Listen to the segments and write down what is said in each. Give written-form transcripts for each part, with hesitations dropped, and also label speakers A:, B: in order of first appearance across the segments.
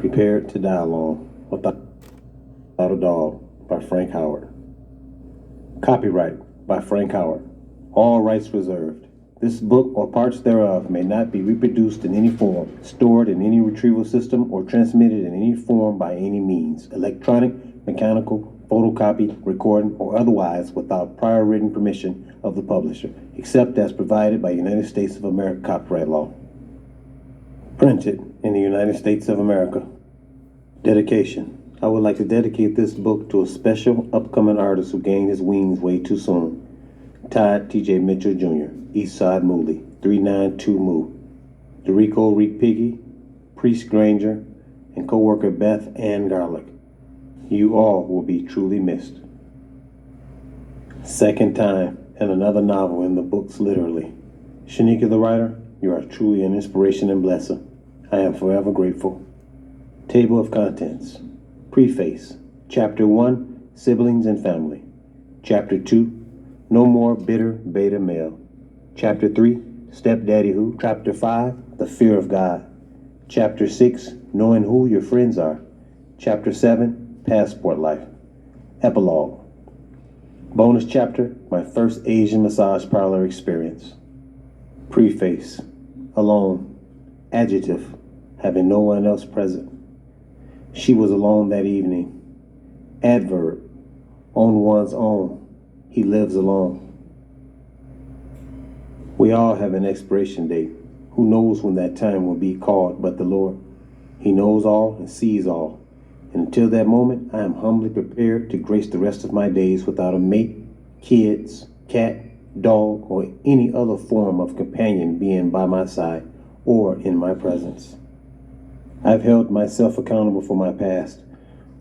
A: Prepared to Die Alone Without a Dog by Frank Howard. Copyright by Frank Howard. All rights reserved. This book or parts thereof may not be reproduced in any form, stored in any retrieval system, or transmitted in any form by any means, electronic, mechanical, photocopy, recording, or otherwise without prior written permission of the publisher, except as provided by United States of America copyright law. Printed in the United States of America. Dedication. I would like to dedicate this book to a special upcoming artist who gained his wings way too soon. Todd T.J. Mitchell Jr., Eastside Mooley, 392 Moo, Dorico Reek Piggy, Priest Granger, and co-worker Beth Ann Garlic. You all will be truly missed. Second time, and another novel in the books literally. Shanika the writer, you are truly an inspiration and blessing. I am forever grateful. Table of Contents. Preface. Chapter 1, Siblings and Family. Chapter 2, No More Bitter Beta Male. Chapter 3, Stepdaddy Who. Chapter 5, The Fear of God. Chapter 6, Knowing Who Your Friends Are. Chapter 7, Passport Life. Epilogue. Bonus chapter, My First Asian Massage Parlor Experience. Preface. Alone. Adjective. Having no one else present. She was alone that evening. Adverb. On one's own. He lives alone. We all have an expiration date. Who knows when that time will be called but the Lord? He knows all and sees all. And until that moment, I am humbly prepared to grace the rest of my days without a mate, kids, cat, dog, or any other form of companion being by my side or in my presence. I've held myself accountable for my past,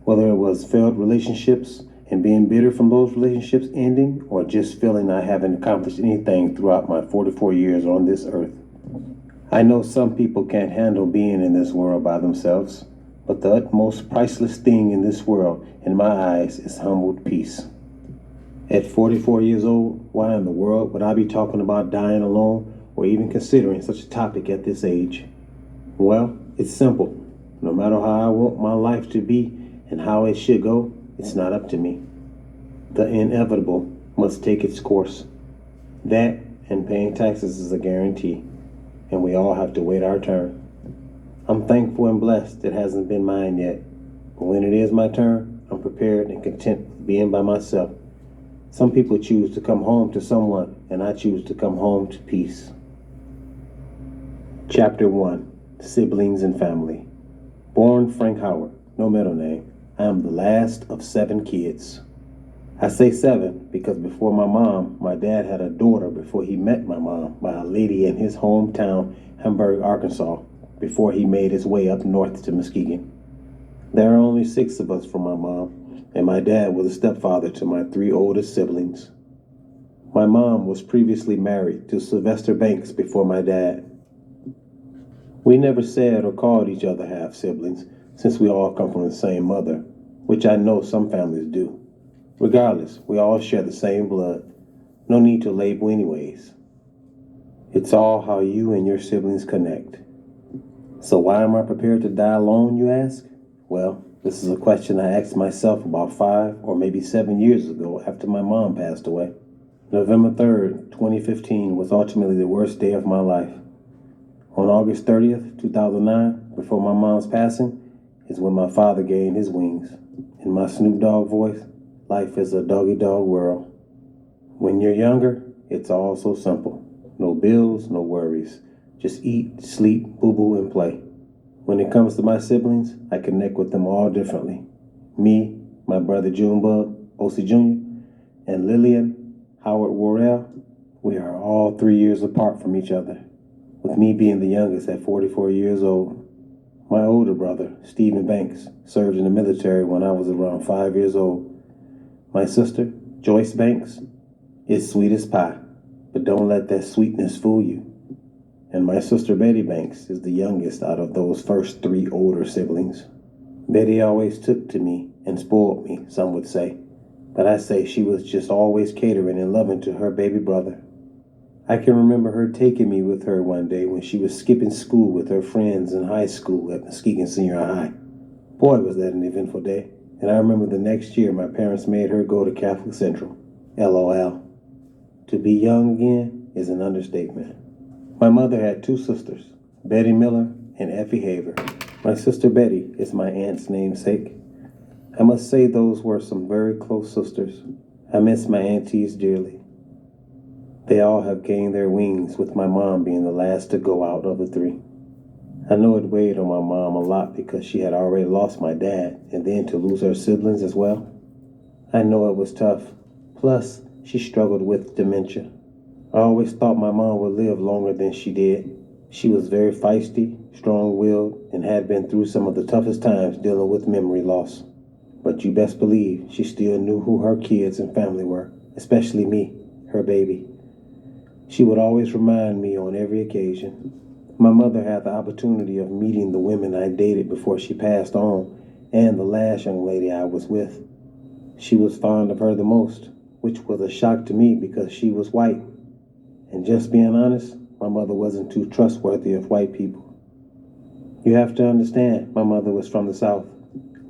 A: whether it was failed relationships and being bitter from those relationships ending, or just feeling I haven't accomplished anything throughout my 44 years on this earth. I know some people can't handle being in this world by themselves, but the utmost priceless thing in this world, in my eyes, is humbled peace. At 44 years old, why in the world would I be talking about dying alone or even considering such a topic at this age? Well, it's simple. No matter how I want my life to be and how it should go, it's not up to me. The inevitable must take its course. That and paying taxes is a guarantee, and we all have to wait our turn. I'm thankful and blessed it hasn't been mine yet, but when it is my turn, I'm prepared and content with being by myself. Some people choose to come home to someone, and I choose to come home to peace. Chapter 1, Siblings and Family. Born Frank Howard, no middle name. I am the last of 7 kids. I say 7 because before my mom, my dad had a daughter before he met my mom by a lady in his hometown, Hamburg, Arkansas, before he made his way up north to Muskegon. There are only 6 of us from my mom, and my dad was a stepfather to my 3 oldest siblings. My mom was previously married to Sylvester Banks before my dad. We never said or called each other half-siblings, since we all come from the same mother, which I know some families do. Regardless, we all share the same blood. No need to label anyways. It's all how you and your siblings connect. So why am I prepared to die alone, you ask? Well, this is a question I asked myself about 5 or maybe 7 years ago after my mom passed away. November 3rd, 2015 was ultimately the worst day of my life. On August 30th, 2009, before my mom's passing, is when my father gained his wings. In my Snoop Dogg voice, life is a doggy-dog world. When you're younger, it's all so simple. No bills, no worries. Just eat, sleep, boo-boo, and play. When it comes to my siblings, I connect with them all differently. Me, my brother Junebug, O.C. Jr., and Lillian, Howard Worrell, we are all 3 years apart from each other, with me being the youngest at 44 years old. My older brother, Stephen Banks, served in the military when I was around 5 years old. My sister, Joyce Banks, is sweet as pie, but don't let that sweetness fool you. And my sister Betty Banks is the youngest out of those first 3 older siblings. Betty always took to me and spoiled me, some would say, but I say she was just always catering and loving to her baby brother. I can remember her taking me with her one day when she was skipping school with her friends in high school at Muskegon Senior High. Boy, was that an eventful day. And I remember the next year my parents made her go to Catholic Central. LOL. To be young again is an understatement. My mother had two sisters, Betty Miller and Effie Haver. My sister Betty is my aunt's namesake. I must say those were some very close sisters. I miss my aunties dearly. They all have gained their wings, with my mom being the last to go out of the three. I know it weighed on my mom a lot because she had already lost my dad, and then to lose her siblings as well. I know it was tough. Plus, she struggled with dementia. I always thought my mom would live longer than she did. She was very feisty, strong-willed, and had been through some of the toughest times dealing with memory loss. But you best believe she still knew who her kids and family were, especially me, her baby. She would always remind me on every occasion. My mother had the opportunity of meeting the women I dated before she passed on, and the last young lady I was with. She was fond of her the most, which was a shock to me because she was white. And just being honest, my mother wasn't too trustworthy of white people. You have to understand, my mother was from the South,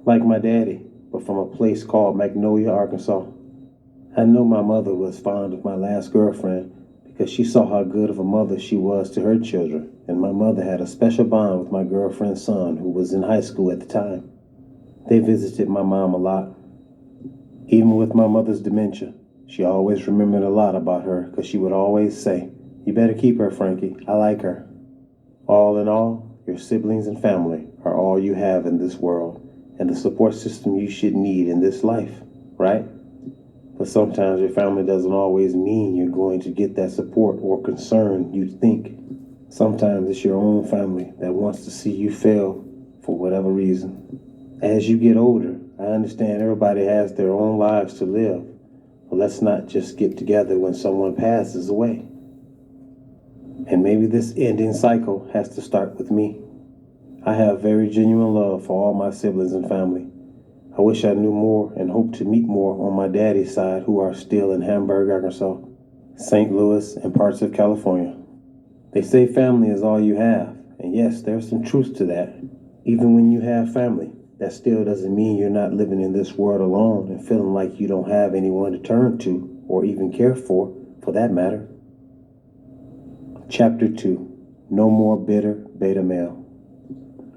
A: like my daddy, but from a place called Magnolia, Arkansas. I know my mother was fond of my last girlfriend because she saw how good of a mother she was to her children, and my mother had a special bond with my girlfriend's son, who was in high school at the time. They visited my mom a lot. Even with my mother's dementia, she always remembered a lot about her because she would always say, "You better keep her, Frankie. I like her." All in all, your siblings and family are all you have in this world and the support system you should need in this life, right? But sometimes your family doesn't always mean you're going to get that support or concern you think. Sometimes it's your own family that wants to see you fail for whatever reason. As you get older, I understand everybody has their own lives to live, but let's not just get together when someone passes away. And maybe this ending cycle has to start with me. I have very genuine love for all my siblings and family. I wish I knew more and hope to meet more on my daddy's side who are still in Hamburg, Arkansas, St. Louis, and parts of California. They say family is all you have, and yes, there's some truth to that. Even when you have family, that still doesn't mean you're not living in this world alone and feeling like you don't have anyone to turn to or even care for that matter. Chapter 2, No More Bitter Beta Male.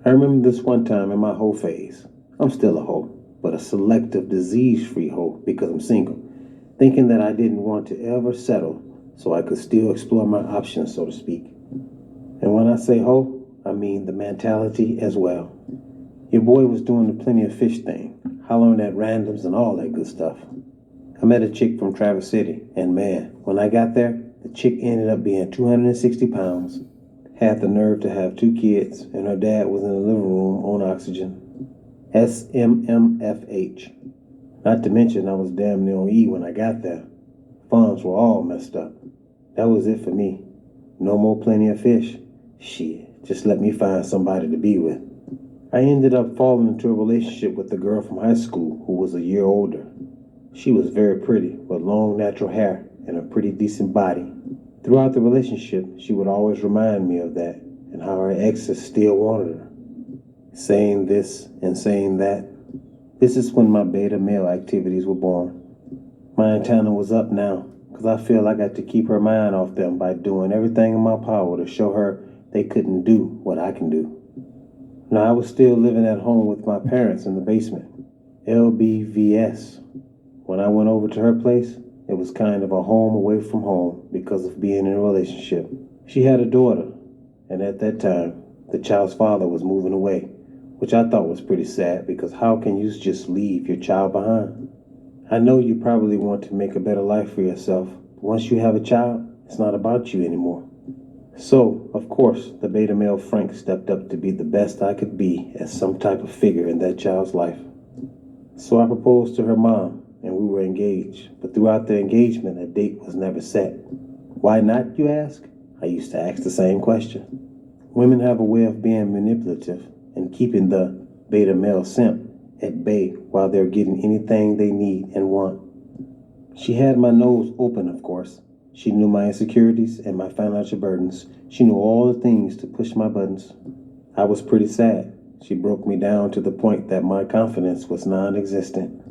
A: I remember this one time in my hoe phase. I'm still a hoe, but a selective, disease-free hoe because I'm single, thinking that I didn't want to ever settle so I could still explore my options, so to speak. And when I say hoe, I mean the mentality as well. Your boy was doing the plenty of fish thing, hollering at randoms and all that good stuff. I met a chick from Traverse City, and man, when I got there, the chick ended up being 260 pounds, had the nerve to have 2 kids, and her dad was in the living room on oxygen. SMMFH. Not to mention I was damn near on E when I got there. Funds were all messed up. That was it for me. No more plenty of fish. Shit, just let me find somebody to be with. I ended up falling into a relationship with a girl from high school who was a year older. She was very pretty, with long natural hair and a pretty decent body. Throughout the relationship, she would always remind me of that and how her exes still wanted her. Saying this and saying that. This is when my beta male activities were born. My antenna was up now because I feel I got to keep her mind off them by doing everything in my power to show her they couldn't do what I can do. Now, I was still living at home with my parents in the basement. LBVS. When I went over to her place, it was kind of a home away from home because of being in a relationship. She had a daughter, and at that time, the child's father was moving away, which I thought was pretty sad because how can you just leave your child behind? I know you probably want to make a better life for yourself, but once you have a child, it's not about you anymore. So, of course, the beta male Frank stepped up to be the best I could be as some type of figure in that child's life. So I proposed to her mom, and we were engaged, but throughout the engagement, a date was never set. Why not, you ask? I used to ask the same question. Women have a way of being manipulative and keeping the beta male simp at bay while they're getting anything they need and want. She had my nose open, of course. She knew my insecurities and my financial burdens. She knew all the things to push my buttons. I was pretty sad, She broke me down to the point that my confidence was non-existent.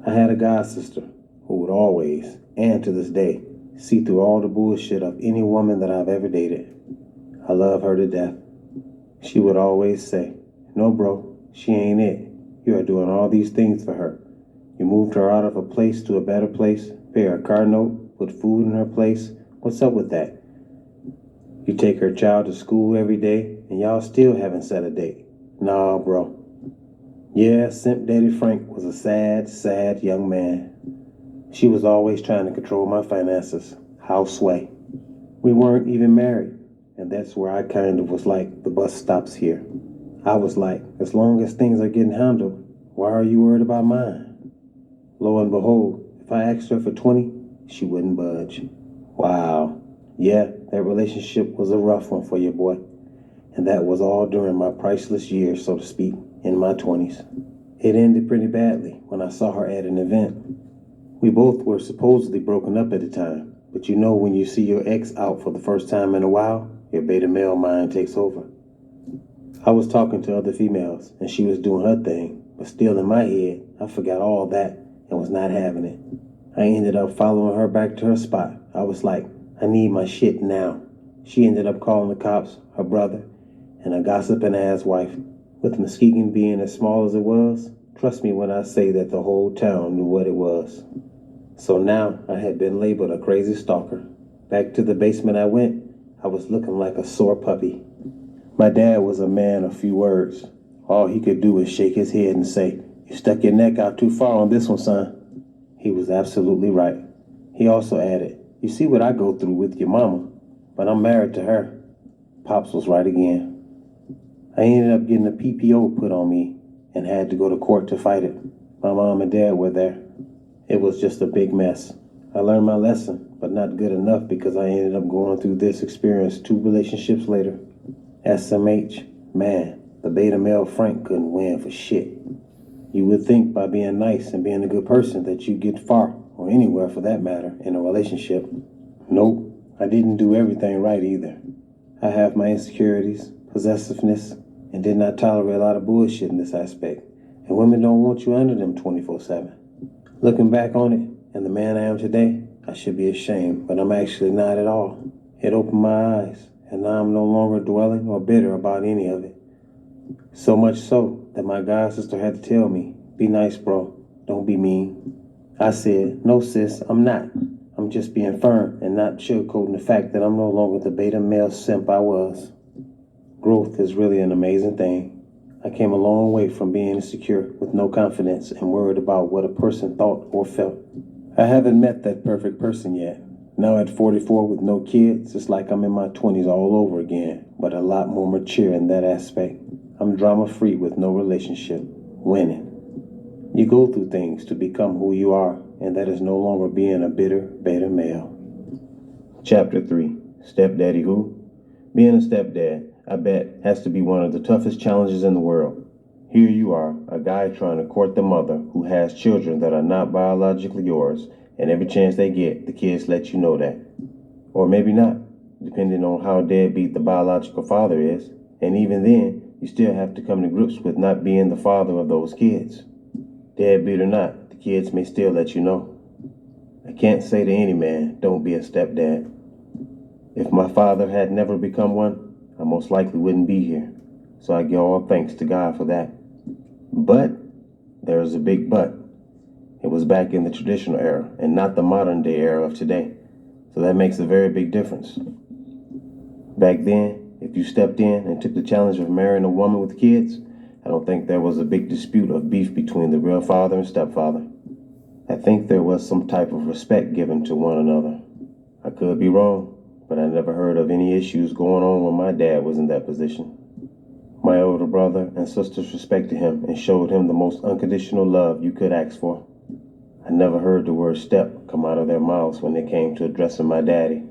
A: I had a god sister who would always, and to this day, see through all the bullshit of any woman that I've ever dated. I love her to death. She would always say, "No, bro, she ain't it. You are doing all these things for her. You moved her out of a place to a better place, pay her car note, put food in her place. What's up with that? You take her child to school every day, and y'all still haven't set a date. Nah, bro." Yeah, Simp Daddy Frank was a sad, sad young man. She was always trying to control my finances. House sway. We weren't even married, and that's where I kind of was like, the bus stops here. I was like, as long as things are getting handled, why are you worried about mine? Lo and behold, if I asked her for 20, she wouldn't budge. Wow. Yeah, that relationship was a rough one for you, boy. And that was all during my priceless years, so to speak, in my 20s. It ended pretty badly when I saw her at an event. We both were supposedly broken up at the time, but you know when you see your ex out for the first time in a while, your beta male mind takes over. I was talking to other females, and she was doing her thing, but still in my head, I forgot all that and was not having it. I ended up following her back to her spot. I was like, I need my shit now. She ended up calling the cops, her brother, and a gossiping ass wife. With Muskegon being as small as it was, trust me when I say that the whole town knew what it was. So now I had been labeled a crazy stalker. Back to the basement I went. I was looking like a sore puppy. My dad was a man of few words. All he could do was shake his head and say, "You stuck your neck out too far on this one, son." He was absolutely right. He also added, "You see what I go through with your mama, but I'm married to her." Pops was right again. I ended up getting a PPO put on me and had to go to court to fight it. My mom and dad were there. It was just a big mess. I learned my lesson, but not good enough because I ended up going through this experience 2 relationships later. SMH, man, the beta male Frank couldn't win for shit. You would think by being nice and being a good person that you'd get far, or anywhere for that matter, in a relationship. Nope, I didn't do everything right either. I have my insecurities, possessiveness, and did not tolerate a lot of bullshit in this aspect. And women don't want you under them 24/7. Looking back on it, and the man I am today, I should be ashamed, but I'm actually not at all. It opened my eyes, and now I'm no longer dwelling or bitter about any of it. So much so that my god sister had to tell me, "Be nice, bro. Don't be mean." I said, "No, sis, I'm not. I'm just being firm and not sugarcoating the fact that I'm no longer the beta male simp I was." Growth is really an amazing thing. I came a long way from being insecure with no confidence and worried about what a person thought or felt. I haven't met that perfect person yet. Now at 44 with no kids, it's like I'm in my 20s all over again, but a lot more mature in that aspect. I'm drama-free with no relationship. Winning. You go through things to become who you are, and that is no longer being a bitter beta male. Chapter 3. Stepdaddy who? Being a stepdad, I bet, has to be one of the toughest challenges in the world. Here you are, a guy trying to court the mother who has children that are not biologically yours, and every chance they get, the kids let you know that. Or maybe not, depending on how deadbeat the biological father is, and even then, you still have to come to grips with not being the father of those kids. Deadbeat or not, the kids may still let you know. I can't say to any man, don't be a stepdad. If my father had never become one, I most likely wouldn't be here. So I give all thanks to God for that. But there is a big but. It was back in the traditional era and not the modern day era of today. So that makes a very big difference. Back then, if you stepped in and took the challenge of marrying a woman with kids, I don't think there was a big dispute of beef between the real father and stepfather. I think there was some type of respect given to one another. I could be wrong, but I never heard of any issues going on when my dad was in that position. My older brother and sisters respected him and showed him the most unconditional love you could ask for. I never heard the word step come out of their mouths when they came to addressing my daddy.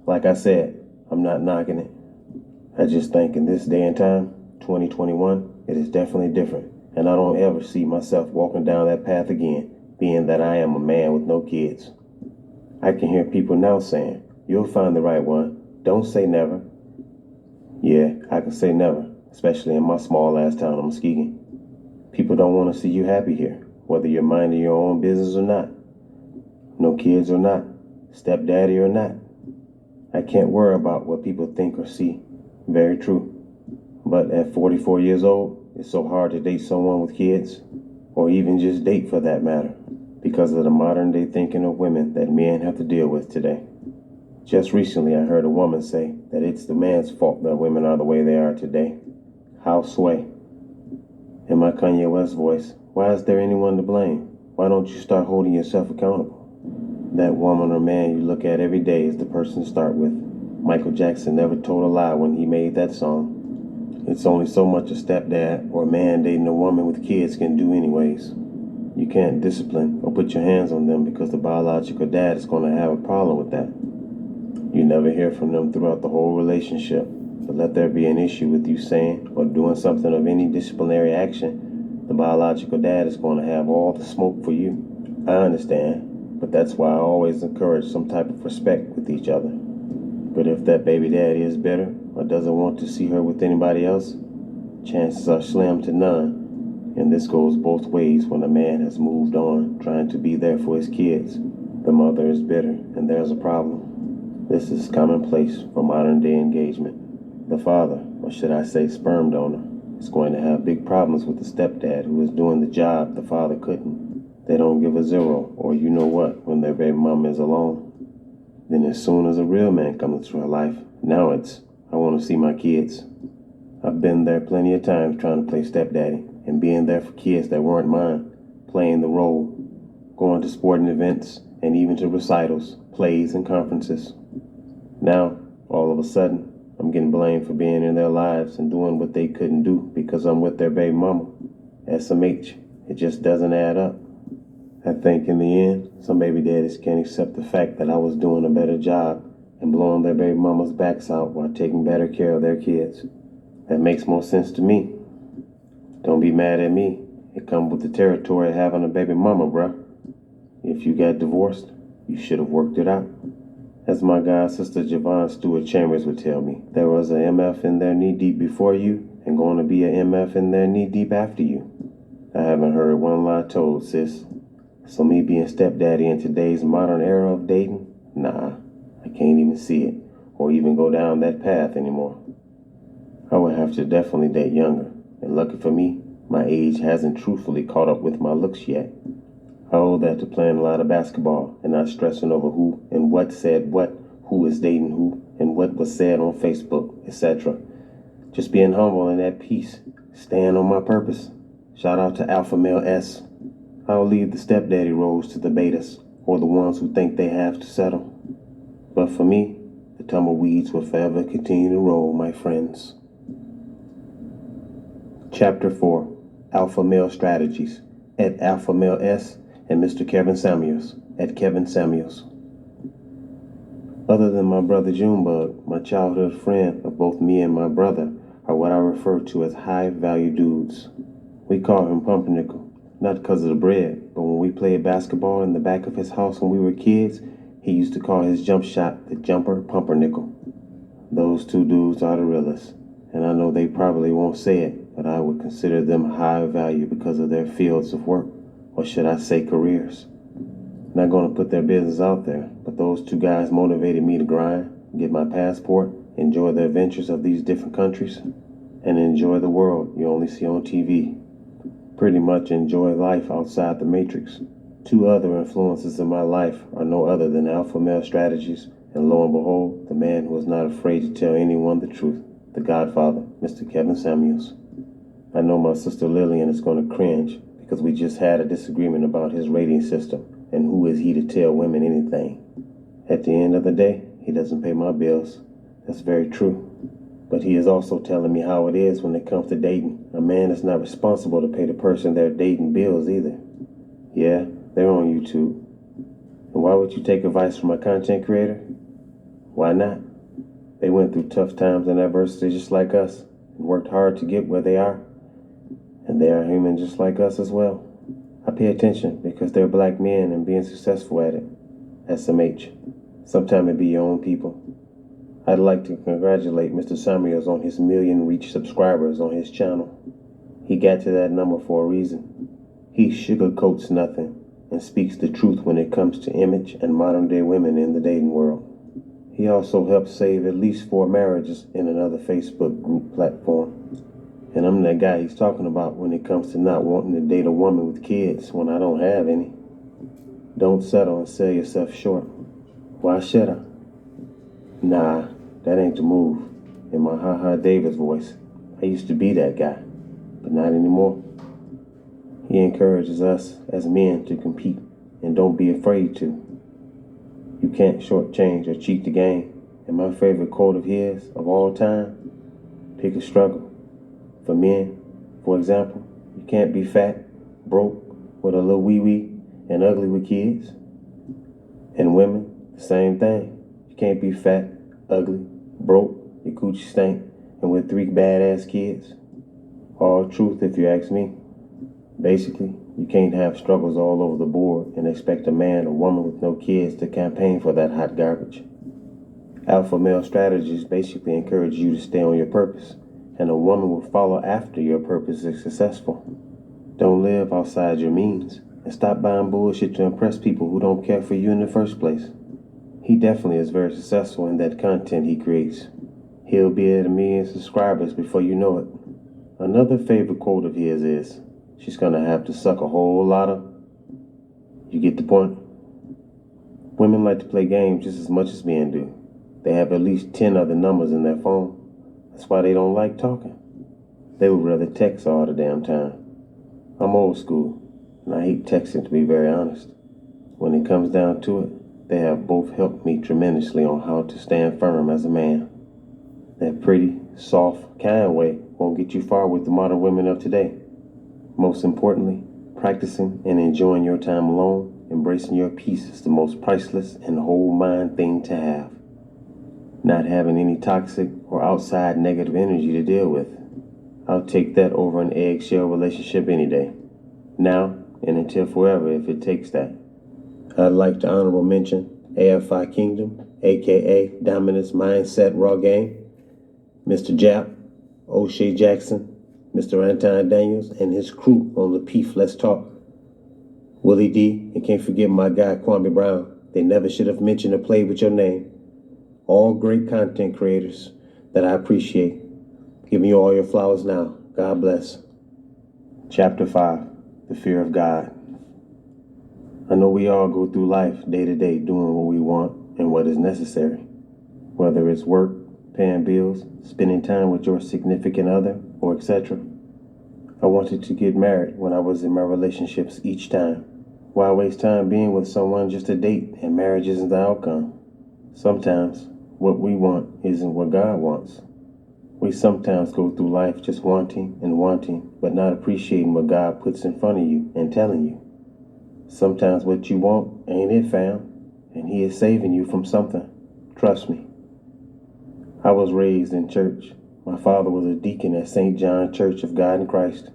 A: Like I said, I'm not knocking it. I just think in this day and time, 2021, it is definitely different, and I don't ever see myself walking down that path again, being that I am a man with no kids. I can hear people now saying, "You'll find the right one. Don't say never." Yeah, I can say never, especially in my small-ass town of Muskegon. People don't want to see you happy here, whether you're minding your own business or not. No kids or not, stepdaddy or not. I can't worry about what people think or see. Very true. But at 44 years old, it's so hard to date someone with kids, or even just date for that matter, because of the modern day thinking of women that men have to deal with today. Just recently I heard a woman say that it's the man's fault that women are the way they are today. How sway? In my Kanye West voice, why is there anyone to blame? Why don't you start holding yourself accountable? That woman or man you look at every day is the person to start with. Michael Jackson never told a lie when he made that song. It's only so much a stepdad or a man dating a woman with kids can do anyways. You can't discipline or put your hands on them because the biological dad is going to have a problem with that. You never hear from them throughout the whole relationship, but let there be an issue with you saying or doing something of any disciplinary action, the biological dad is going to have all the smoke for you. I understand, but that's why I always encourage some type of respect with each other. But if that baby daddy is bitter or doesn't want to see her with anybody else, chances are slim to none. And this goes both ways when a man has moved on, trying to be there for his kids. The mother is bitter, and there's a problem. This is commonplace for modern day engagement. The father, or should I say sperm donor, is going to have big problems with the stepdad who is doing the job the father couldn't. They don't give a zero, or you know what, when their baby mama is alone. Then as soon as a real man comes into her life, now it's, I want to see my kids. I've been there plenty of times trying to play stepdaddy and being there for kids that weren't mine, playing the role, going to sporting events and even to recitals, plays, and conferences. Now, all of a sudden, I'm getting blamed for being in their lives and doing what they couldn't do because I'm with their baby mama. SMH, it just doesn't add up. I think in the end, some baby daddies can't accept the fact that I was doing a better job and blowing their baby mama's backs out while taking better care of their kids. That makes more sense to me. Don't be mad at me. It comes with the territory of having a baby mama, bruh. If you got divorced, you should have worked it out. As my god sister Javon Stewart Chambers would tell me, there was a MF in there knee deep before you and going to be a MF in there knee deep after you. I haven't heard one lie told, sis. So me being stepdaddy in today's modern era of dating, nah, I can't even see it or even go down that path anymore. I would have to definitely date younger, and lucky for me, my age hasn't truthfully caught up with my looks yet. I owe that to playing a lot of basketball and not stressing over who and what said what, who is dating who, and what was said on Facebook, etc. Just being humble and at peace, staying on my purpose. Shout out to Alpha Male S. I'll leave the stepdaddy roles to the betas, or the ones who think they have to settle. But for me, the tumbleweeds will forever continue to roll, my friends. Chapter 4, Alpha Male Strategies, at Alpha Male S, and Mr. Kevin Samuels, at Kevin Samuels. Other than my brother Junebug, my childhood friend of both me and my brother are what I refer to as high-value dudes. We call him Pumpernickel. Not because of the bread, but when we played basketball in the back of his house when we were kids, he used to call his jump shot the jumper Pumpernickel. Those two dudes are the realest, and I know they probably won't say it, but I would consider them high value because of their fields of work, or should I say careers. Not going to put their business out there, but those two guys motivated me to grind, get my passport, enjoy the adventures of these different countries, and enjoy the world you only see on TV. Pretty much enjoy life outside the matrix. Two other influences in my life are no other than Alpha Male Strategies, and lo and behold, the man who is not afraid to tell anyone the truth, the Godfather, Mr. Kevin Samuels. I know my sister Lillian is going to cringe because we just had a disagreement about his rating system and who is he to tell women anything. At the end of the day, he doesn't pay my bills. That's very true. But he is also telling me how it is when it comes to dating. A man is not responsible to pay the person they're dating bills either. Yeah, they're on YouTube. And why would you take advice from a content creator? Why not? They went through tough times and adversity just like us and worked hard to get where they are. And they are human just like us as well. I pay attention because they're black men and being successful at it. SMH. Sometimes it be your own people. I'd like to congratulate Mr. Samuels on his 1,000,000 reach subscribers on his channel. He got to that number for a reason. He sugarcoats nothing and speaks the truth when it comes to image and modern-day women in the dating world. He also helped save at least 4 marriages in another Facebook group platform. And I'm that guy he's talking about when it comes to not wanting to date a woman with kids when I don't have any. Don't settle and sell yourself short. Why should I? Nah, that ain't the move. In my Ha Davis voice, I used to be that guy, but not anymore. He encourages us as men to compete and don't be afraid to. You can't shortchange or cheat the game. And my favorite quote of his of all time, pick a struggle. For men, for example, you can't be fat, broke, with a little wee-wee, and ugly with kids. And women, the same thing. You can't be fat, ugly, broke, your coochie stank, and with 3 badass kids. All truth if you ask me. Basically, you can't have struggles all over the board and expect a man or woman with no kids to campaign for that hot garbage. Alpha male strategies basically encourage you to stay on your purpose, and a woman will follow after your purpose is successful. Don't live outside your means, and stop buying bullshit to impress people who don't care for you in the first place. He definitely is very successful in that content he creates. He'll be at 1,000,000 subscribers before you know it. Another favorite quote of his is, she's gonna have to suck a whole lot of... You get the point? Women like to play games just as much as men do. They have at least 10 other numbers in their phone. That's why they don't like talking. They would rather text all the damn time. I'm old school, and I hate texting, to be very honest. When it comes down to it, they have both helped me tremendously on how to stand firm as a man. That pretty, soft, kind way won't get you far with the modern women of today. Most importantly, practicing and enjoying your time alone, embracing your peace is the most priceless and whole mind thing to have. Not having any toxic or outside negative energy to deal with. I'll take that over an eggshell relationship any day. Now and until forever if it takes that. I'd like to honorable mention AFI Kingdom, aka Dominance Mindset Raw Game, Mr. Jap, O'Shea Jackson, Mr. Anton Daniels, and his crew on the Peef Let's Talk. Willie D, and can't forget my guy Kwame Brown. They never should have mentioned or played with your name. All great content creators that I appreciate. Giving you all your flowers now. God bless. Chapter 5, The Fear of God. I know we all go through life day to day doing what we want and what is necessary. Whether it's work, paying bills, spending time with your significant other, or etc. I wanted to get married when I was in my relationships each time. Why waste time being with someone just to date and marriage isn't the outcome? Sometimes what we want isn't what God wants. We sometimes go through life just wanting and wanting, but not appreciating what God puts in front of you and telling you. Sometimes what you want ain't it, fam, and He is saving you from something. Trust me. I was raised in church. My father was a deacon at St. John Church of God in Christ.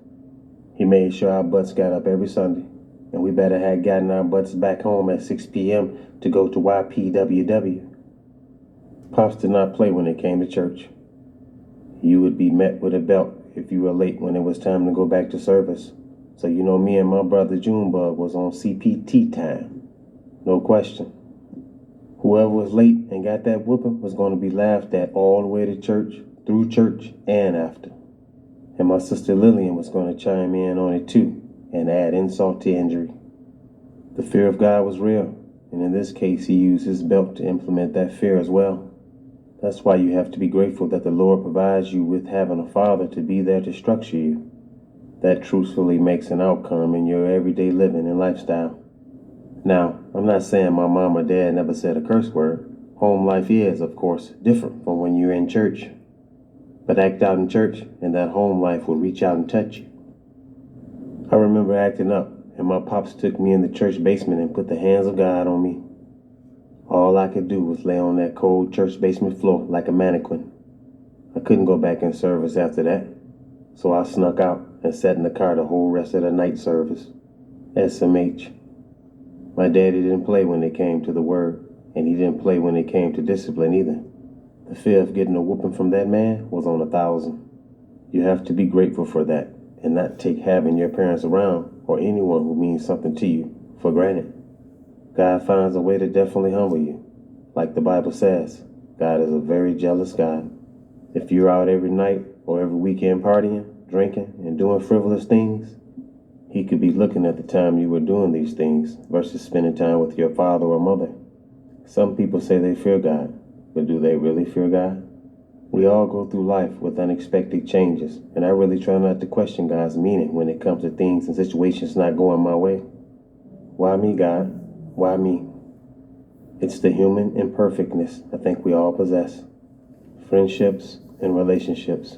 A: He made sure our butts got up every Sunday, and we better had gotten our butts back home at 6 p.m. to go to YPWW. Pops did not play when it came to church. You would be met with a belt if you were late when it was time to go back to service. So you know me and my brother Junebug was on CPT time. No question. Whoever was late and got that whooping was going to be laughed at all the way to church, through church, and after. And my sister Lillian was going to chime in on it too and add insult to injury. The fear of God was real, and in this case He used His belt to implement that fear as well. That's why you have to be grateful that the Lord provides you with having a father to be there to structure you. That truthfully makes an outcome in your everyday living and lifestyle. Now, I'm not saying my mom or dad never said a curse word. Home life is, of course, different from when you're in church. But act out in church, and that home life will reach out and touch you. I remember acting up, and my pops took me in the church basement and put the hands of God on me. All I could do was lay on that cold church basement floor like a mannequin. I couldn't go back in service after that, so I snuck out and sat in the car the whole rest of the night service. SMH. My daddy didn't play when it came to the word, and he didn't play when it came to discipline either. The fear of getting a whooping from that man was on 1,000. You have to be grateful for that and not take having your parents around or anyone who means something to you for granted. God finds a way to definitely humble you. Like the Bible says, God is a very jealous God. If you're out every night or every weekend partying, drinking, and doing frivolous things, He could be looking at the time you were doing these things versus spending time with your father or mother. Some people say they fear God, but do they really fear God? We all go through life with unexpected changes, and I really try not to question God's meaning when it comes to things and situations not going my way. Why me, God? Why me? It's the human imperfectness I think we all possess. Friendships and relationships.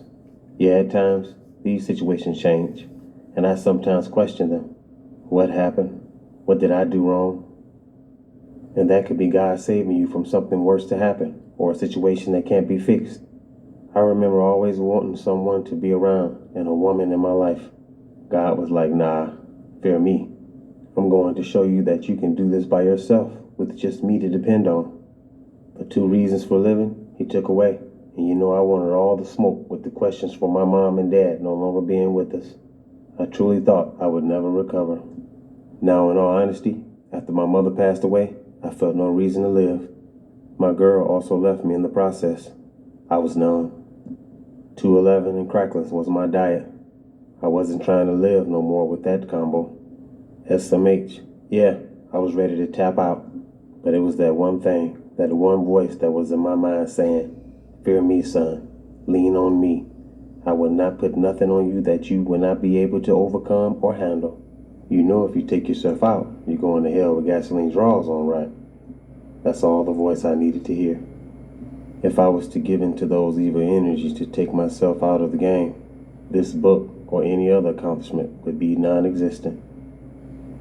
A: Yeah, at times, these situations change, and I sometimes question them. What happened? What did I do wrong? And that could be God saving you from something worse to happen, or a situation that can't be fixed. I remember always wanting someone to be around and a woman in my life. God was like, nah, fear me. I'm going to show you that you can do this by yourself with just me to depend on. The 2 reasons for living, He took away. And you know I wanted all the smoke with the questions for my mom and dad no longer being with us. I truly thought I would never recover. Now, in all honesty, after my mother passed away, I felt no reason to live. My girl also left me in the process. I was numb. 211 and cracklings was my diet. I wasn't trying to live no more with that combo. SMH, yeah, I was ready to tap out. But it was that one thing, that one voice that was in my mind saying, fear me, son. Lean on me. I will not put nothing on you that you will not be able to overcome or handle. You know if you take yourself out, you're going to hell with gasoline draws on, right? That's all the voice I needed to hear. If I was to give in to those evil energies to take myself out of the game, this book or any other accomplishment would be non-existent.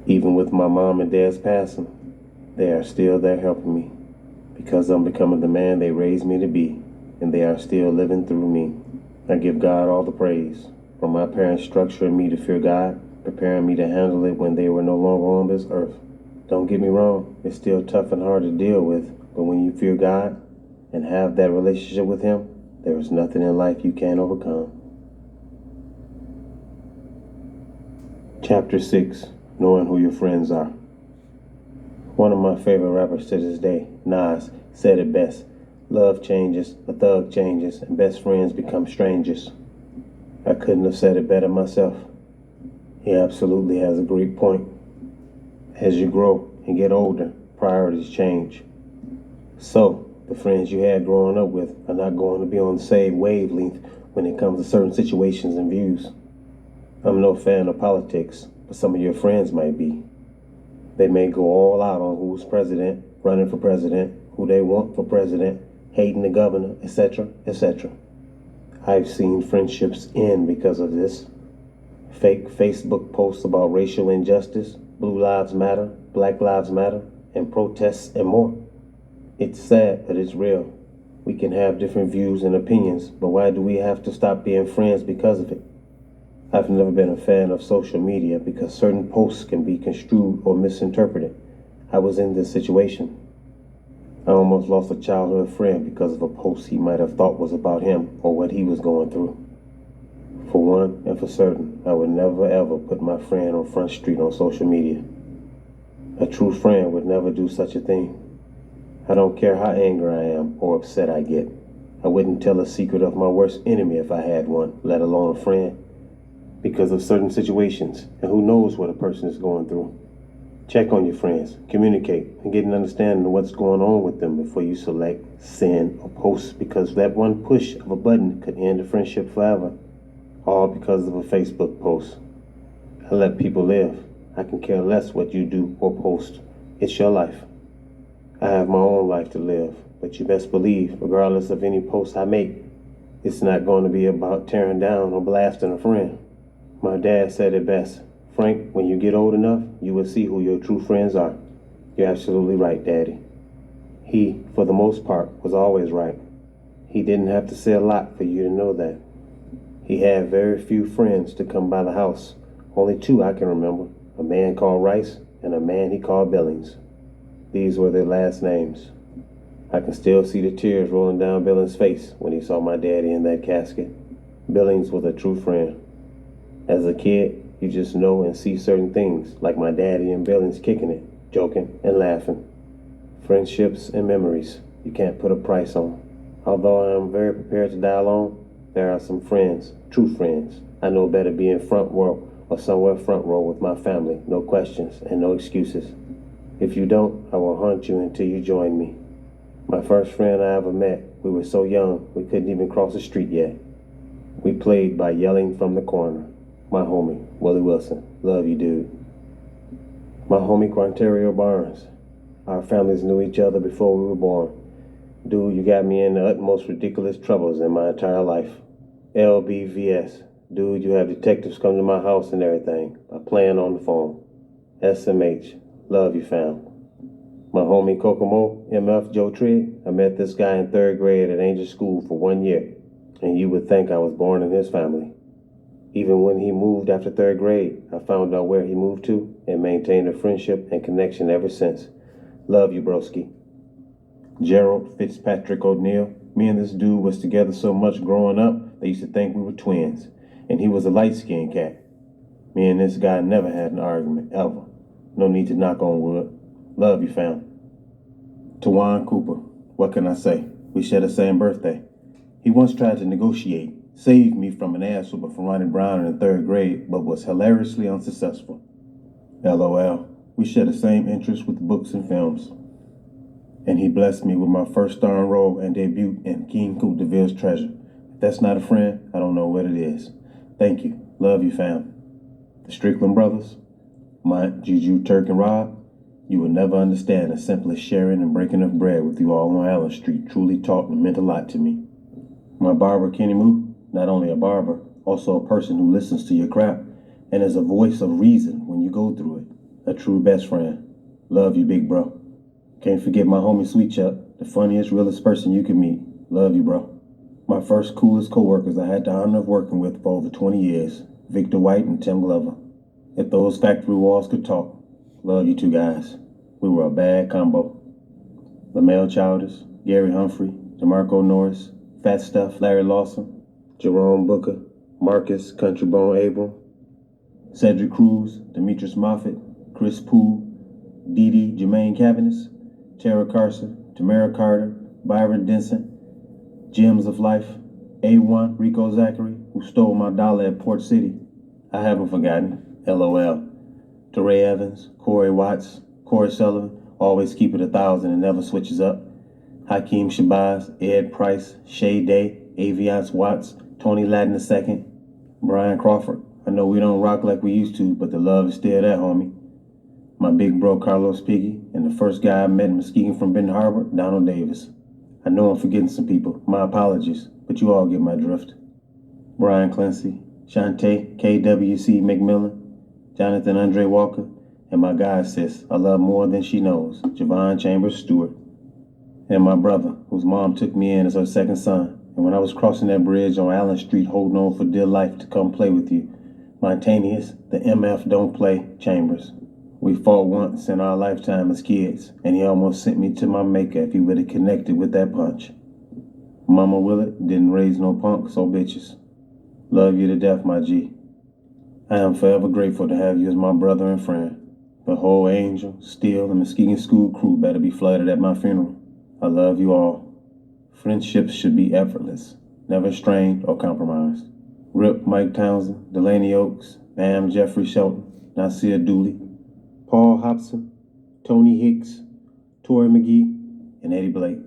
A: Even with my mom and dad's passing, they are still there helping me because I'm becoming the man they raised me to be, and they are still living through me. I give God all the praise for my parents structuring me to fear God, preparing me to handle it when they were no longer on this earth. Don't get me wrong, it's still tough and hard to deal with, but when you fear God and have that relationship with Him, there is nothing in life you can't overcome. Chapter 6, Knowing Who Your Friends Are. One of my favorite rappers to this day, Nas, said it best. Love changes, a thug changes, and best friends become strangers. I couldn't have said it better myself. He absolutely has a great point. As you grow and get older, priorities change. So, the friends you had growing up with are not going to be on the same wavelength when it comes to certain situations and views. I'm no fan of politics, but some of your friends might be. They may go all out on who's president, running for president, who they want for president, hating the governor, etc., etc. I've seen friendships end because of this. Fake Facebook posts about racial injustice, Blue Lives Matter, Black Lives Matter, and protests and more. It's sad, but it's real. We can have different views and opinions, but why do we have to stop being friends because of it? I've never been a fan of social media because certain posts can be construed or misinterpreted. I was in this situation. I almost lost a childhood friend because of a post he might have thought was about him or what he was going through. For one and for certain, I would never ever put my friend on Front Street on social media. A true friend would never do such a thing. I don't care how angry I am or upset I get. I wouldn't tell a secret of my worst enemy if I had one, let alone a friend, because of certain situations, and who knows what a person is going through. Check on your friends, communicate, and get an understanding of what's going on with them before you select, send, or post, because that one push of a button could end a friendship forever, all because of a Facebook post. I let people live. I can care less what you do or post. It's your life. I have my own life to live, but you best believe, regardless of any post I make, it's not going to be about tearing down or blasting a friend. My dad said it best. Frank, when you get old enough, you will see who your true friends are. You're absolutely right, Daddy. He, for the most part, was always right. He didn't have to say a lot for you to know that. He had very few friends to come by the house. Only 2 I can remember. A man called Rice and a man he called Billings. These were their last names. I can still see the tears rolling down Billings' face when he saw my daddy in that casket. Billings was a true friend. As a kid, you just know and see certain things, like my daddy and Billings kicking it, joking and laughing. Friendships and memories you can't put a price on. Although I am very prepared to die alone, there are some friends, true friends. I know better being front row or somewhere front row with my family, no questions and no excuses. If you don't, I will haunt you until you join me. My first friend I ever met, we were so young we couldn't even cross the street yet. We played by yelling from the corner. My homie, Willie Wilson, love you, dude. My homie Quantario Barnes. Our families knew each other before we were born. Dude, you got me in the utmost ridiculous troubles in my entire life. LBVS. Dude, you have detectives come to my house and everything. I playing on the phone. SMH. Love you, fam. My homie Kokomo, MF Joe Trigg. I met this guy in 3rd grade at Angel School for 1 year, and you would think I was born in his family. Even when he moved after 3rd grade, I found out where he moved to and maintained a friendship and connection ever since. Love you, broski. Gerald Fitzpatrick O'Neill. Me and this dude was together so much growing up, they used to think we were twins, and he was a light-skinned cat. Me and this guy never had an argument, ever. No need to knock on wood. Love you, fam. T.Cooper. What can I say? We share the same birthday. He once tried to negotiate, saved me from an ass whooping from Ronnie Brown in the 3rd grade, but was hilariously unsuccessful. LOL. We share the same interests with books and films. And he blessed me with my first starring role and debut in King Coupe de Ville's Treasure. If that's not a friend, I don't know what it is. Thank you. Love you, fam. The Strickland brothers. Mont, Juju, Turk, and Rob. You will never understand the simplest sharing and breaking of bread with you all on Allen Street truly taught and meant a lot to me. My barber, Kenny Moo, not only a barber, also a person who listens to your crap and is a voice of reason when you go through it. A true best friend. Love you, big bro. Can't forget my homie Sweet Chuck, the funniest, realest person you can meet. Love you, bro. My first coolest co-workers I had the honor of working with for over 20 years, Victor White and Tim Glover. If those factory walls could talk, love you two guys. We were a bad combo. LaMel Childers, Gary Humphrey, DeMarco Norris, Fat Stuff, Larry Lawson, Jerome Booker, Marcus Countrybone Abram, Cedric Cruz, Demetrius Moffitt, Chris Poole, Dee Dee Jermaine Cavanis, Tara Carson, Tamara Carter, Byron Denson, Gems of Life, A1 Rico Zachary, who stole my dollar at Port City. I haven't forgotten. LOL. DeRay Evans, Corey Watts, Corey Sullivan, always keep it 1,000 and never switches up. Hakeem Shabazz, Ed Price, Shay Day, Aviance Watts, Tony Ladden II, Brian Crawford. I know we don't rock like we used to, but the love is still there, homie. My big bro Carlos Piggy, and the first guy I met in Muskegon from Benton Harbor, Donald Davis. I know I'm forgetting some people. My apologies, but you all get my drift. Brian Clancy, Shantae, KWC McMillan, Jonathan Andre Walker, and my god sis I love more than she knows, Javon Chambers Stewart. And my brother, whose mom took me in as her second son, and when I was crossing that bridge on Allen Street holding on for dear life to come play with you, Montanius, the MF don't play, Chambers. We fought once in our lifetime as kids, and he almost sent me to my maker if he would have connected with that punch. Mama Willett didn't raise no punks or bitches. Love you to death, my G. I am forever grateful to have you as my brother and friend. The whole Angel, Steele, and Muskegon School crew better be flooded at my funeral. I love you all. Friendships should be effortless, never strained or compromised. Rip Mike Townsend, Delaney Oaks, Bam Jeffrey Shelton, Nasir Dooley, Paul Hobson, Tony Hicks, Torrey McGee, and Eddie Blake.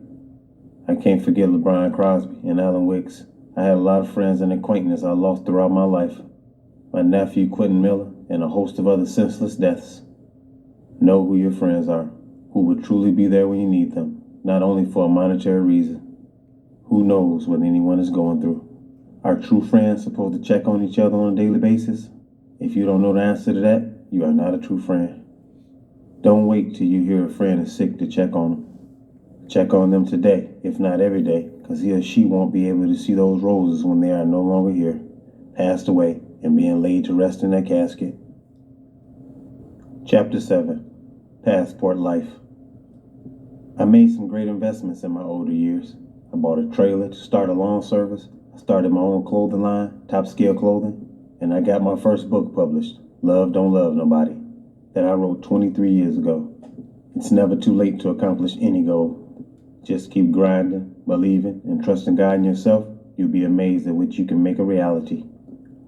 A: I can't forget LeBron Crosby and Alan Wicks. I had a lot of friends and acquaintances I lost throughout my life. My nephew Quentin Miller and a host of other senseless deaths. Know who your friends are, who will truly be there when you need them, not only for a monetary reason. Who knows what anyone is going through? Are true friends supposed to check on each other on a daily basis? If you don't know the answer to that, you are not a true friend. Don't wait till you hear a friend is sick to check on them. Check on them today, if not every day, because he or she won't be able to see those roses when they are no longer here, passed away, and being laid to rest in their casket. Chapter 7, Passport Life. I made some great investments in my older years. I bought a trailer to start a lawn service. I started my own clothing line, Top Scale Clothing, and I got my first book published, Love Don't Love Nobody, that I wrote 23 years ago. It's never too late to accomplish any goal. Just keep grinding, believing, and trusting God in yourself. You'll be amazed at what you can make a reality.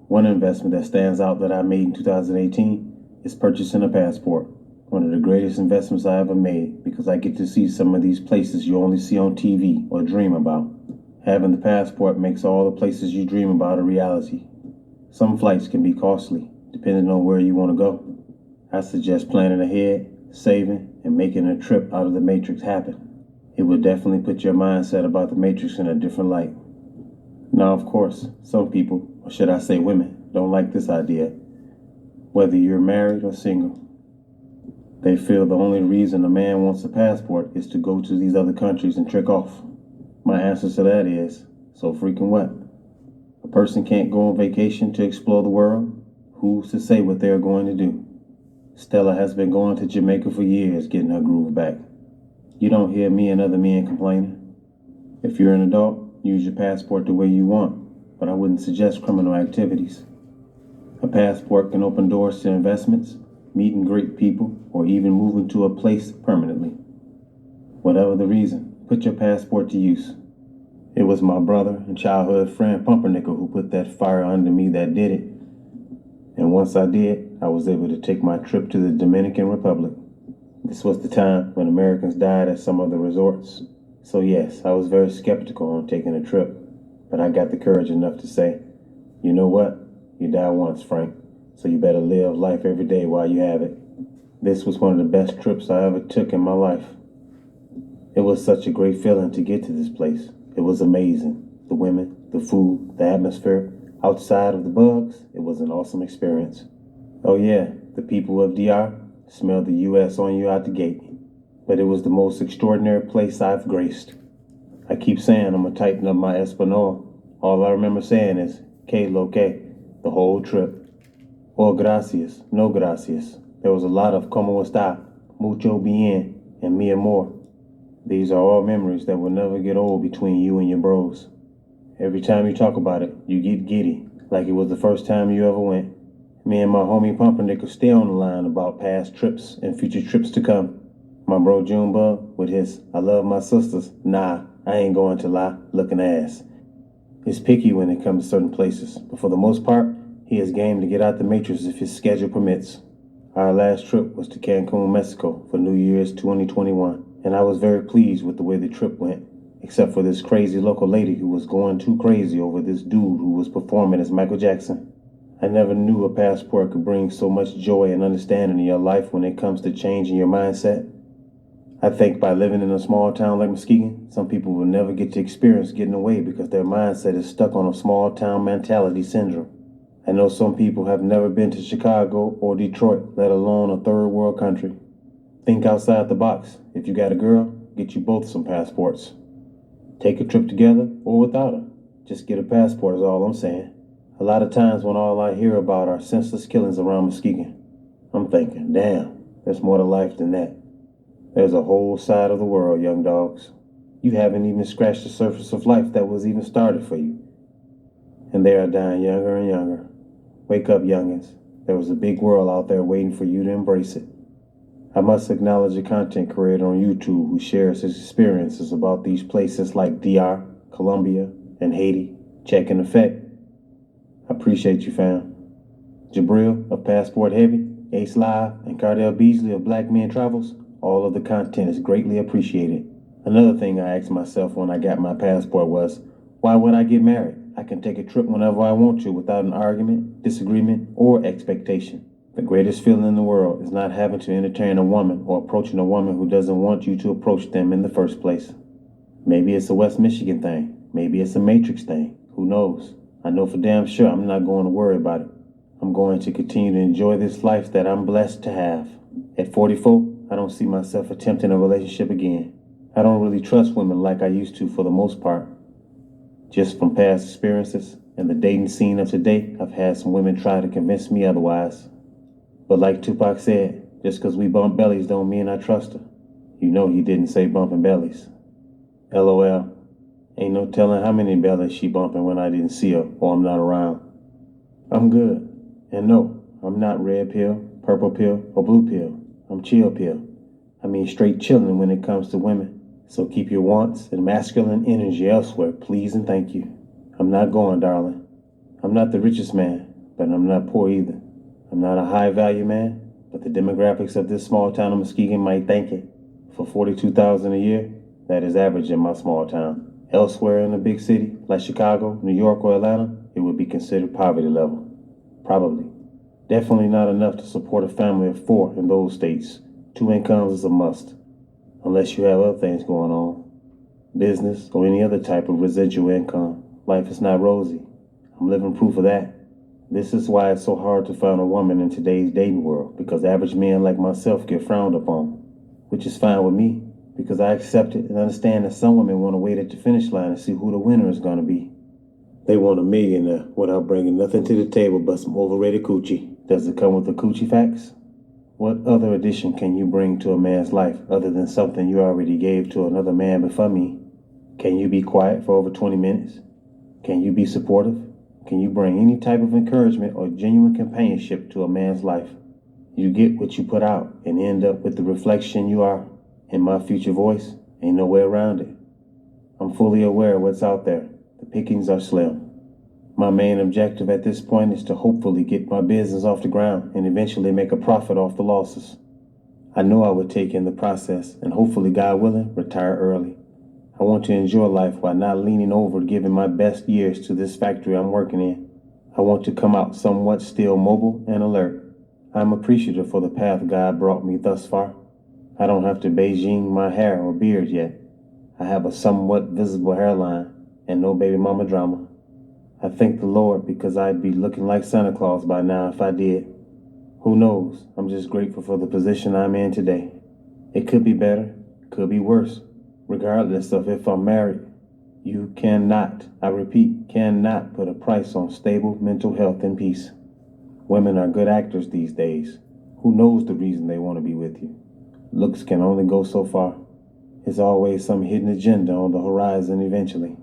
A: One investment that stands out that I made in 2018 is purchasing a passport. One of the greatest investments I ever made because I get to see some of these places you only see on TV or dream about. Having the passport makes all the places you dream about a reality. Some flights can be costly, depending on where you want to go. I suggest planning ahead, saving, and making a trip out of the Matrix happen. It will definitely put your mindset about the Matrix in a different light. Now, of course, some people, or should I say women, don't like this idea. Whether you're married or single, they feel the only reason a man wants a passport is to go to these other countries and trick off. My answer to that is, so freaking what? A person can't go on vacation to explore the world? Who's to say what they're going to do? Stella has been going to Jamaica for years getting her groove back. You don't hear me and other men complaining. If you're an adult, use your passport the way you want, but I wouldn't suggest criminal activities. A passport can open doors to investments, meeting great people, or even moving to a place permanently. Whatever the reason, put your passport to use. It was my brother and childhood friend Pumpernickel who put that fire under me that did it. And once I did, I was able to take my trip to the Dominican Republic. This was the time when Americans died at some of the resorts. So yes, I was very skeptical on taking a trip, but I got the courage enough to say, you know what? You die once, Frank, so you better live life every day while you have it. This was one of the best trips I ever took in my life. It was such a great feeling to get to this place. It was amazing. The women, the food, the atmosphere. Outside of the bugs, it was an awesome experience. Oh yeah, the people of DR smelled the U.S. on you out the gate. But it was the most extraordinary place I've graced. I keep saying I'm going to tighten up my Espanol. All I remember saying is, que lo que, the whole trip. Oh, gracias, no gracias. There was a lot of como está, mucho bien, and mi amor. These are all memories that will never get old between you and your bros. Every time you talk about it, you get giddy, like it was the first time you ever went. Me and my homie Pumpernickel stay on the line about past trips and future trips to come. My bro Junebug, with his I love my sisters, nah, I ain't going to lie, looking ass. He's picky when it comes to certain places, but for the most part, he is game to get out the Matrix if his schedule permits. Our last trip was to Cancun, Mexico for New Year's 2021, and I was very pleased with the way the trip went, except for this crazy local lady who was going too crazy over this dude who was performing as Michael Jackson. I never knew a passport could bring so much joy and understanding in your life when it comes to changing your mindset. I think by living in a small town like Muskegon, some people will never get to experience getting away because their mindset is stuck on a small town mentality syndrome. I know some people have never been to Chicago or Detroit, let alone a third world country. Think outside the box. If you got a girl, get you both some passports. Take a trip together or without her. Just get a passport is all I'm saying. A lot of times when all I hear about are senseless killings around Muskegon, I'm thinking, damn, there's more to life than that. There's a whole side of the world, young dogs. You haven't even scratched the surface of life that was even started for you. And they are dying younger and younger. Wake up, youngins. There was a big world out there waiting for you to embrace it. I must acknowledge a content creator on YouTube who shares his experiences about these places like DR, Colombia, and Haiti. Check in effect. I appreciate you, fam. Jabril of Passport Heavy, Ace Live, and Cardell Beasley of Black Men Travels, all of the content is greatly appreciated. Another thing I asked myself when I got my passport was, why would I get married? I can take a trip whenever I want to without an argument, disagreement, or expectation. The greatest feeling in the world is not having to entertain a woman or approaching a woman who doesn't want you to approach them in the first place. Maybe it's a West Michigan thing. Maybe it's a Matrix thing. Who knows? I know for damn sure I'm not going to worry about it. I'm going to continue to enjoy this life that I'm blessed to have. At 44, I don't see myself attempting a relationship again. I don't really trust women like I used to for the most part. Just from past experiences and the dating scene of today, I've had some women try to convince me otherwise. But like Tupac said, just because we bump bellies don't mean I trust her. You know he didn't say bumping bellies. LOL. Ain't no telling how many bellies she bumping when I didn't see her or I'm not around. I'm good. And no, I'm not red pill, purple pill, or blue pill. I'm chill pill. I mean straight chilling when it comes to women. So keep your wants and masculine energy elsewhere, please and thank you. I'm not going, darling. I'm not the richest man, but I'm not poor either. I'm not a high-value man, but the demographics of this small town of Muskegon might thank it. For $42,000 a year, that is average in my small town. Elsewhere in a big city, like Chicago, New York, or Atlanta, it would be considered poverty level. Probably. Definitely not enough to support a family of 4 in those states. 2 incomes is a must. Unless you have other things going on. Business or any other type of residual income. Life is not rosy. I'm living proof of that. This is why it's so hard to find a woman in today's dating world, because average men like myself get frowned upon. Which is fine with me, because I accept it and understand that some women want to wait at the finish line and see who the winner is going to be. They want a millionaire without bringing nothing to the table but some overrated coochie. Does it come with the coochie facts? What other addition can you bring to a man's life other than something you already gave to another man before me? Can you be quiet for over 20 minutes? Can you be supportive? Can you bring any type of encouragement or genuine companionship to a man's life? You get what you put out and end up with the reflection you are. In my future voice, ain't no way around it. I'm fully aware of what's out there. The pickings are slim. My main objective at this point is to hopefully get my business off the ground and eventually make a profit off the losses. I know I would take in the process and hopefully, God willing, retire early. I want to enjoy life while not leaning over giving my best years to this factory I'm working in. I want to come out somewhat still mobile and alert. I'm appreciative for the path God brought me thus far. I don't have to Beijing my hair or beard yet. I have a somewhat visible hairline and no baby mama drama. I thank the Lord because I'd be looking like Santa Claus by now if I did. Who knows? I'm just grateful for the position I'm in today. It could be better, could be worse, regardless of if I'm married. You cannot, I repeat, cannot put a price on stable mental health and peace. Women are good actors these days. Who knows the reason they want to be with you? Looks can only go so far. There's always some hidden agenda on the horizon eventually.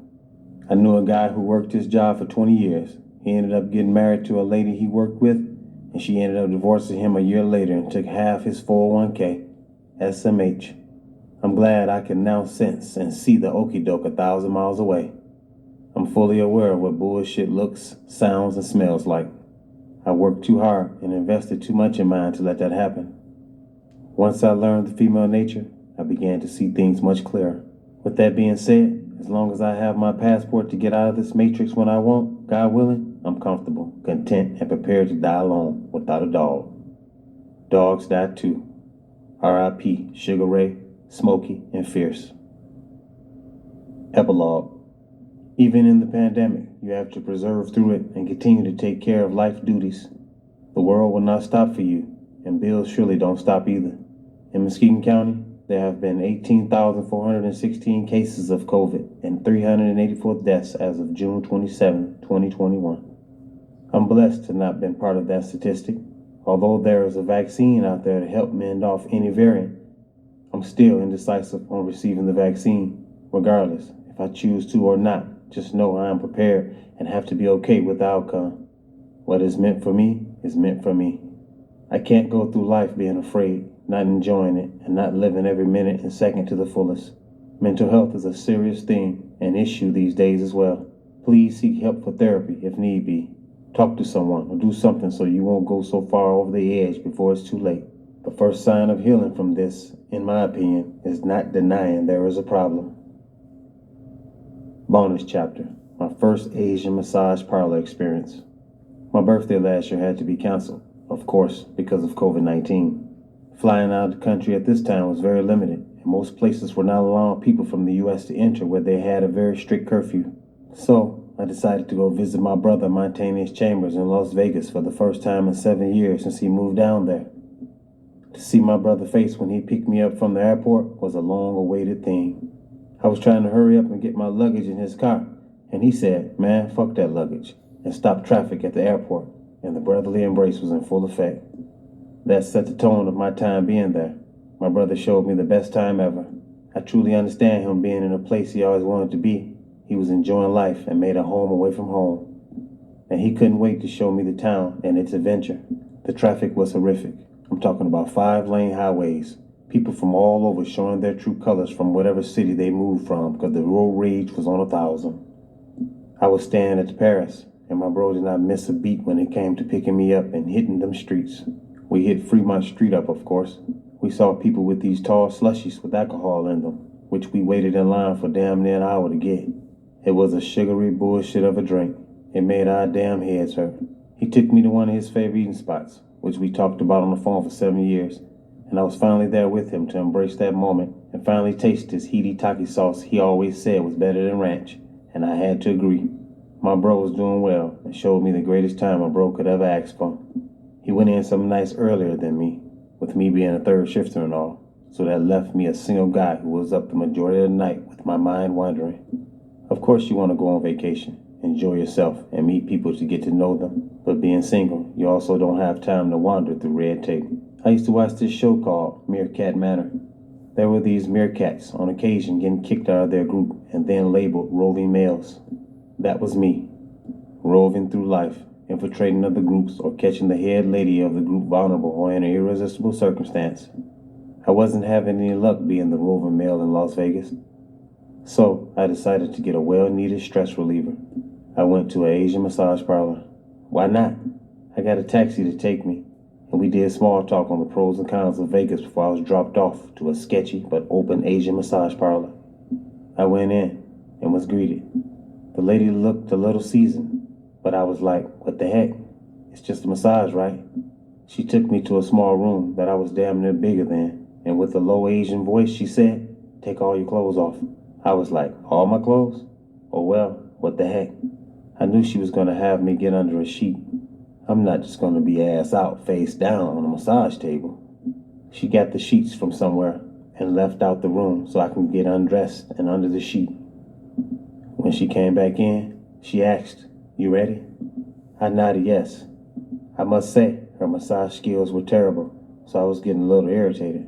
A: I knew a guy who worked his job for 20 years. He ended up getting married to a lady he worked with, and she ended up divorcing him a year later and took half his 401k. SMH. I'm glad I can now sense and see the okie doke 1,000 miles away. I'm fully aware of what bullshit looks, sounds, and smells like. I worked too hard and invested too much in mine to let that happen. Once I learned the female nature, I began to see things much clearer. With that being said, as long as I have my passport to get out of this matrix when I want, God willing, I'm comfortable, content, and prepared to die alone without a dog. Dogs die too. R.I.P. Sugar Ray, Smokey, and Fierce. Epilogue. Even in the pandemic, you have to preserve through it and continue to take care of life duties. The world will not stop for you, and bills surely don't stop either. In Muskegon County, there have been 18,416 cases of COVID and 384 deaths as of June 27, 2021. I'm blessed to not have been part of that statistic. Although there is a vaccine out there to help mend off any variant, I'm still indecisive on receiving the vaccine. Regardless, if I choose to or not, just know I am prepared and have to be okay with the outcome. What is meant for me is meant for me. I can't go through life being afraid, not enjoying it, and not living every minute and second to the fullest. Mental health is a serious thing, an issue these days as well. Please seek help for therapy if need be. Talk to someone or do something so you won't go so far over the edge before it's too late. The first sign of healing from this, in my opinion, is not denying there is a problem. Bonus chapter. My first Asian massage parlor experience. My birthday last year had to be canceled, of course, because of COVID-19. Flying out of the country at this time was very limited, and most places were not allowing people from the U.S. to enter where they had a very strict curfew. So, I decided to go visit my brother Montaine's Chambers in Las Vegas for the first time in 7 years since he moved down there. To see my brother's face when he picked me up from the airport was a long-awaited thing. I was trying to hurry up and get my luggage in his car, and he said, "Man, fuck that luggage," and stopped traffic at the airport, and the brotherly embrace was in full effect. That set the tone of my time being there. My brother showed me the best time ever. I truly understand him being in a place he always wanted to be. He was enjoying life and made a home away from home. And he couldn't wait to show me the town and its adventure. The traffic was horrific. I'm talking about 5-lane highways. People from all over showing their true colors from whatever city they moved from, because the road rage was on 1,000. I was staying at the Paris, and my bro did not miss a beat when it came to picking me up and hitting them streets. We hit Fremont Street up, of course. We saw people with these tall slushies with alcohol in them, which we waited in line for damn near an hour to get. It was a sugary bullshit of a drink. It made our damn heads hurt. He took me to one of his favorite eating spots, which we talked about on the phone for 7 years, and I was finally there with him to embrace that moment and finally taste his heaty taki sauce he always said was better than ranch, and I had to agree. My bro was doing well and showed me the greatest time a bro could ever ask for. He went in some nights earlier than me, with me being a third shifter and all, so that left me a single guy who was up the majority of the night with my mind wandering. Of course you want to go on vacation, enjoy yourself, and meet people to get to know them, but being single, you also don't have time to wander through red tape. I used to watch this show called Meerkat Manor. There were these meerkats on occasion getting kicked out of their group and then labeled roving males. That was me, roving through life, infiltrating other groups or catching the head lady of the group vulnerable or in an irresistible circumstance. I wasn't having any luck being the roving male in Las Vegas. So I decided to get a well-needed stress reliever. I went to an Asian massage parlor. Why not? I got a taxi to take me, and we did small talk on the pros and cons of Vegas before I was dropped off to a sketchy but open Asian massage parlor. I went in and was greeted. The lady looked a little seasoned, but I was like, what the heck? It's just a massage, right? She took me to a small room that I was damn near bigger than, and with a low Asian voice she said, take all your clothes off. I was like, all my clothes? Oh well, what the heck? I knew she was going to have me get under a sheet. I'm not just going to be ass out, face down on a massage table. She got the sheets from somewhere and left out the room so I can get undressed and under the sheet. When she came back in, she asked, you ready? I nodded yes. I must say, her massage skills were terrible, so I was getting a little irritated.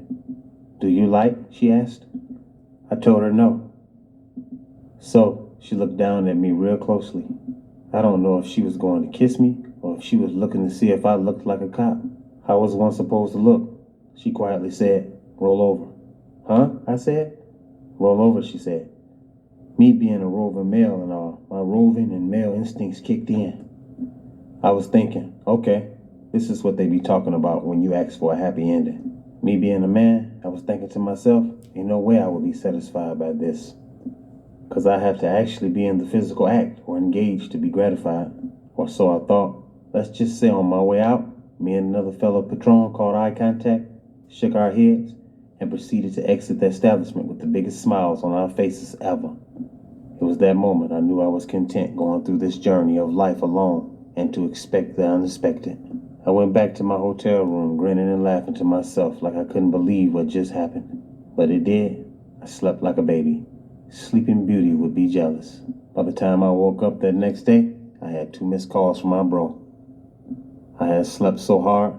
A: Do you like? She asked. I told her no. So she looked down at me real closely. I don't know if she was going to kiss me or if she was looking to see if I looked like a cop. How was one supposed to look? She quietly said, roll over. Huh? I said. Roll over, she said. Me being a roving male and all, my roving and male instincts kicked in. I was thinking, okay, this is what they be talking about when you ask for a happy ending. Me being a man, I was thinking to myself, ain't no way I would be satisfied by this. Because I have to actually be in the physical act or engaged to be gratified. Or so I thought. Let's just say on my way out, me and another fellow patron caught eye contact, shook our heads, and proceeded to exit the establishment with the biggest smiles on our faces ever. It was that moment I knew I was content going through this journey of life alone and to expect the unexpected. I went back to my hotel room grinning and laughing to myself like I couldn't believe what just happened. But it did. I slept like a baby. Sleeping Beauty would be jealous. By the time I woke up that next day, I had 2 missed calls from my bro. I had slept so hard.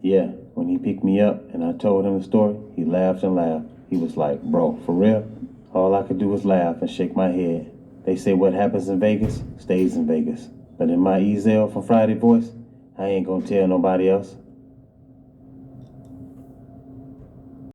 A: Yeah, when he picked me up and I told him the story, he laughed and laughed. He was like, bro, for real? All I could do was laugh and shake my head. They say what happens in Vegas stays in Vegas. But in my Ezel from Friday voice, I ain't gonna tell nobody else.